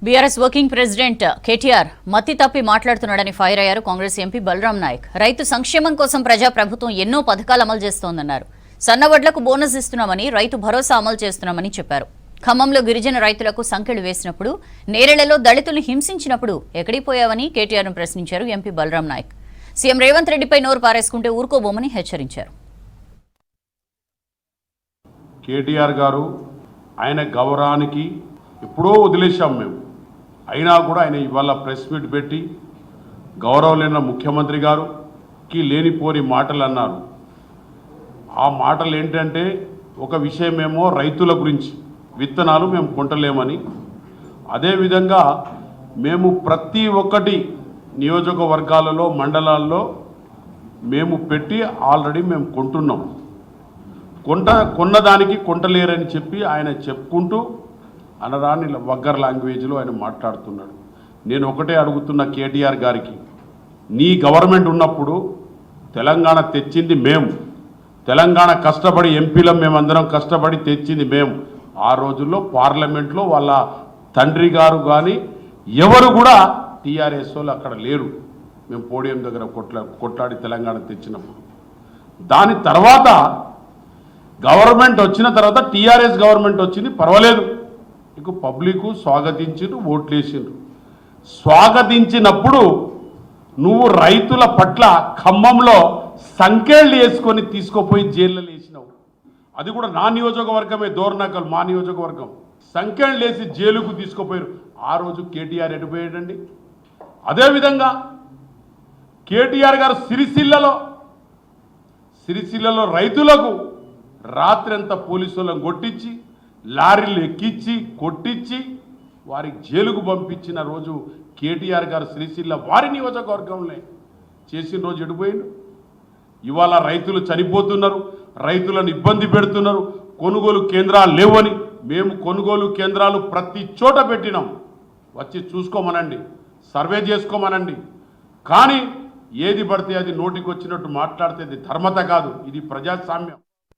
BRS working president KTR మతి తప్పి మాట్లాడుతున్నాడని fire అయ్యారు కాంగ్రెస్ ఎంపీ బలరాం నాయక్. రైతు సంక్షేమం కోసం ప్రజాప్రభుత్వం ఎన్నో పథకాలు అమలు చేస్తోందన్నారు. సన్నవడ్లకు బోనస్ ఇస్తున్నామని, రైతు భరోసా అమలు చేస్తున్నామని చెప్పారు. ఖమ్మంలో గిరిజన రైతులకు సంకెళ్లు వేసినప్పుడు, నేరెళ్లలో దళితులను హింసించినప్పుడు ఎక్కడిపోయావని కేటీఆర్ను ప్రశ్నించారు ఎంపీ బలరాం నాయక్. సీఎం రేవంత్ రెడ్డిపై నోరు పారేసుకుంటే ఊరుకోబోమని హెచ్చరించారు. కేటీఆర్ గారు ఆయన గౌరవానికి ఎప్పుడో వదిలేశాం మేము. అయినా కూడా ఆయన ఇవాళ ప్రెస్ మీట్ పెట్టి గౌరవం లేని ముఖ్యమంత్రి గారుకి లేనిపోని మాటలు అన్నారు. ఆ మాటలు ఏంటంటే, ఒక విషయమేమో రైతుల గురించి, విత్తనాలు మేము కొంటలేమని, అదేవిధంగా మేము ప్రతి ఒక్కటి నియోజకవర్గాలలో మండలాల్లో మేము పెట్టి ఆల్రెడీ మేము కొంటున్నాం, కొన్నదానికి కొంటలేరని చెప్పి ఆయన చెప్పుకుంటూ అనరాని వగ్గర్ లాంగ్వేజ్లో ఆయన మాట్లాడుతున్నాడు. నేను ఒకటే అడుగుతున్న కేటీఆర్ గారికి, నీ గవర్నమెంట్ ఉన్నప్పుడు తెలంగాణ తెచ్చింది మేము, తెలంగాణ కష్టపడి ఎంపీలం మేమందరం కష్టపడి తెచ్చింది మేము. ఆ రోజుల్లో పార్లమెంట్లో వాళ్ళ తండ్రి గారు కానీ ఎవరు కూడా టీఆర్ఎస్ వాళ్ళు అక్కడ లేరు. మేము పోడియం దగ్గర కొట్లాడి తెలంగాణ తెచ్చినప్పుడు, దాని తర్వాత గవర్నమెంట్ వచ్చిన తర్వాత టీఆర్ఎస్ గవర్నమెంట్ వచ్చింది, పర్వాలేదు, ఇక పబ్లిక్ స్వాగతించారు, ఓట్లు వేసిండ్రు. స్వాగతించినప్పుడు నువ్వు రైతుల పట్ల ఖమ్మంలో సంకేళ్ళు వేసుకొని తీసుకుపోయి జైల్లో వేసినావు. అది కూడా నా నియోజకవర్గమే, దోర్నకల్ మా నియోజకవర్గం. సంకేళ్ళు వేసి జైలుకు తీసుకుపోయారు. ఆ రోజు కేటీఆర్ ఎడిపోయాడండి. అదేవిధంగా కేటీఆర్ గారు సిరిసిల్లలో రైతులకు రాత్రంతా పోలీసులను కొట్టించి, లారీలు ఎక్కించి కొట్టించి వారికి జైలుకు పంపించిన రోజు కేటీఆర్ గారు సిరిసిల్ల వారి నియోజకవర్గంలో చేసిన రోజు ఎడిపోయిండు. ఇవాళ రైతులు చనిపోతున్నారు, రైతులను ఇబ్బంది పెడుతున్నారు. కొనుగోలు కేంద్రాలు లేవని మేము కొనుగోలు కేంద్రాలు ప్రతి చోట పెట్టినాం. వచ్చి చూసుకోమనండి, సర్వే చేసుకోమనండి. కానీ ఏది పడితే అది నోటికి వచ్చినట్టు మాట్లాడితే ఇది ధర్మత కాదు, ఇది ప్రజాస్వామ్యం.